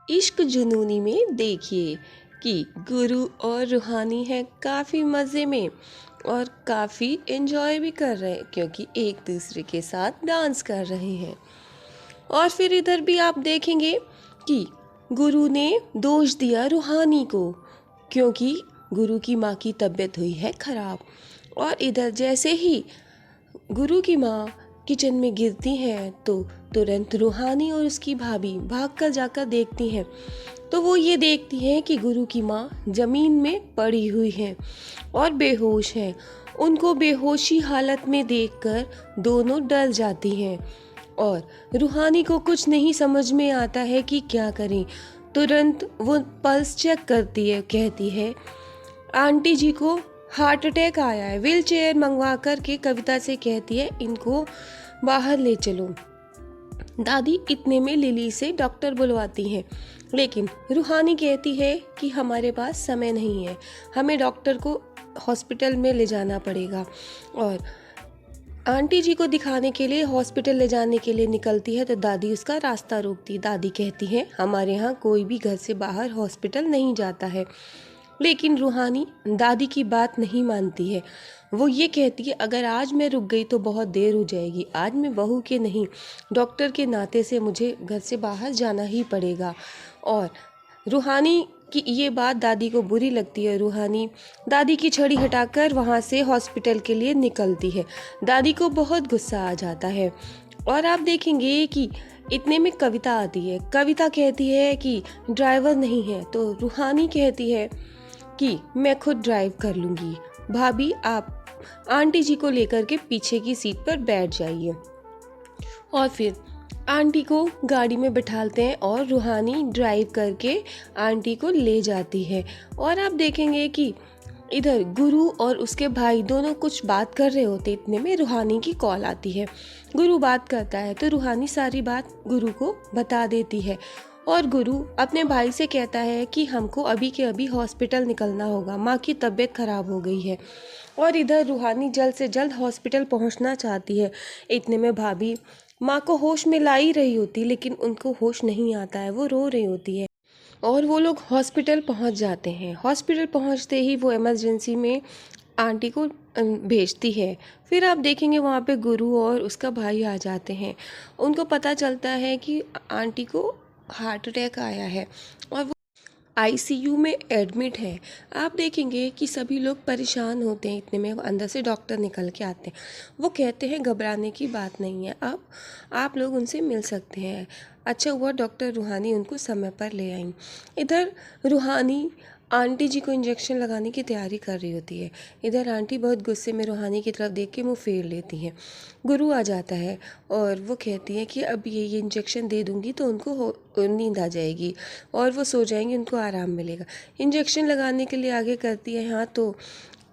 इश्क जुनूनी में देखिए कि गुरु और रूहानी है काफ़ी मज़े में और काफ़ी एंजॉय भी कर रहे हैं क्योंकि एक दूसरे के साथ डांस कर रहे हैं। और फिर इधर भी आप देखेंगे कि गुरु ने दोष दिया रूहानी को क्योंकि गुरु की माँ की तबीयत हुई है ख़राब। और इधर जैसे ही गुरु की माँ किचन में गिरती हैं तो तुरंत रूहानी और उसकी भाभी भागकर जाकर देखती हैं तो वो ये देखती हैं कि गुरु की माँ ज़मीन में पड़ी हुई हैं और बेहोश हैं। उनको बेहोशी हालत में देखकर दोनों डर जाती हैं और रूहानी को कुछ नहीं समझ में आता है कि क्या करें। तुरंत वो पल्स चेक करती है, कहती है आंटी जी को हार्ट अटैक आया है। व्हील चेयर मंगवा कर के कविता से कहती है इनको बाहर ले चलो। दादी इतने में लिली से डॉक्टर बुलवाती हैं लेकिन रूहानी कहती है कि हमारे पास समय नहीं है, हमें डॉक्टर को हॉस्पिटल में ले जाना पड़ेगा। और आंटी जी को दिखाने के लिए हॉस्पिटल ले जाने के लिए निकलती है तो दादी उसका रास्ता रोकती। दादी कहती है हमारे यहाँ कोई भी घर से बाहर हॉस्पिटल नहीं जाता है। लेकिन रूहानी दादी की बात नहीं मानती है। वो ये कहती है अगर आज मैं रुक गई तो बहुत देर हो जाएगी, आज मैं बहू के नहीं डॉक्टर के नाते से मुझे घर से बाहर जाना ही पड़ेगा। और रूहानी की ये बात दादी को बुरी लगती है। रूहानी दादी की छड़ी हटाकर वहाँ से हॉस्पिटल के लिए निकलती है। दादी को बहुत गुस्सा आ जाता है। और आप देखेंगे कि इतने में कविता आती है। कविता कहती है कि ड्राइवर नहीं है तो रूहानी कहती है कि मैं खुद ड्राइव कर लूँगी, भाभी आप आंटी जी को लेकर के पीछे की सीट पर बैठ जाइए। और फिर आंटी को गाड़ी में बिठालते हैं और रूहानी ड्राइव करके आंटी को ले जाती है। और आप देखेंगे कि इधर गुरु और उसके भाई दोनों कुछ बात कर रहे होते, इतने में रूहानी की कॉल आती है। गुरु बात करता है तो रूहानी सारी बात गुरु को बता देती है और गुरु अपने भाई से कहता है कि हमको अभी के अभी हॉस्पिटल निकलना होगा, माँ की तबीयत ख़राब हो गई है। और इधर रूहानी जल्द से जल्द हॉस्पिटल पहुँचना चाहती है। इतने में भाभी माँ को होश में ला ही रही होती लेकिन उनको होश नहीं आता है, वो रो रही होती है। और वो लोग हॉस्पिटल पहुँच जाते हैं। हॉस्पिटल पहुँचते ही वो इमरजेंसी में आंटी को भेजती है। फिर आप देखेंगे वहाँ पे गुरु और उसका भाई आ जाते हैं। उनको पता चलता है कि आंटी को हार्ट अटैक आया है और वो आईसीयू में एडमिट है। आप देखेंगे कि सभी लोग परेशान होते हैं। इतने में अंदर से डॉक्टर निकल के आते हैं। वो कहते हैं घबराने की बात नहीं है, अब आप लोग उनसे मिल सकते हैं। अच्छा हुआ डॉक्टर रूहानी उनको समय पर ले आई। इधर रूहानी आंटी जी को इंजेक्शन लगाने की तैयारी कर रही होती है। इधर आंटी बहुत गुस्से में रूहानी की तरफ देख के मुँह फेर लेती हैं। गुरु आ जाता है और वो कहती है कि अब ये इंजेक्शन दे दूँगी तो उनको नींद आ जाएगी और वो सो जाएंगे, उनको आराम मिलेगा। इंजेक्शन लगाने के लिए आगे करती है हाथ तो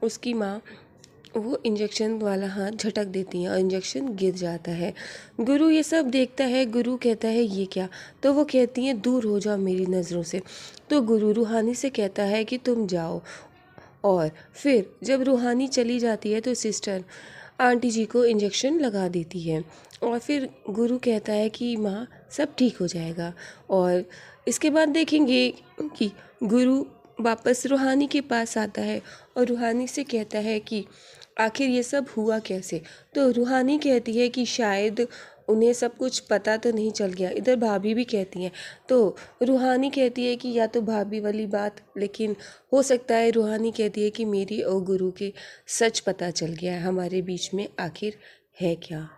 उसकी माँ वो इंजेक्शन वाला हाथ झटक देती है और इंजेक्शन गिर जाता है। गुरु ये सब देखता है। गुरु कहता है ये क्या, तो वो कहती हैं दूर हो जाओ मेरी नज़रों से। तो गुरु रूहानी से कहता है कि तुम जाओ। और फिर जब रूहानी चली जाती है तो सिस्टर आंटी जी को इंजेक्शन लगा देती है। और फिर गुरु कहता है कि माँ सब ठीक हो जाएगा। और इसके बाद देखेंगे कि गुरु वापस रूहानी के पास आता है और रूहानी से कहता है कि आखिर ये सब हुआ कैसे। तो रूहानी कहती है कि शायद उन्हें सब कुछ पता तो नहीं चल गया। इधर भाभी भी कहती हैं तो रूहानी कहती है कि या तो भाभी वाली बात, लेकिन हो सकता है रूहानी कहती है कि मेरी और गुरु के सच पता चल गया है, हमारे बीच में आखिर है क्या।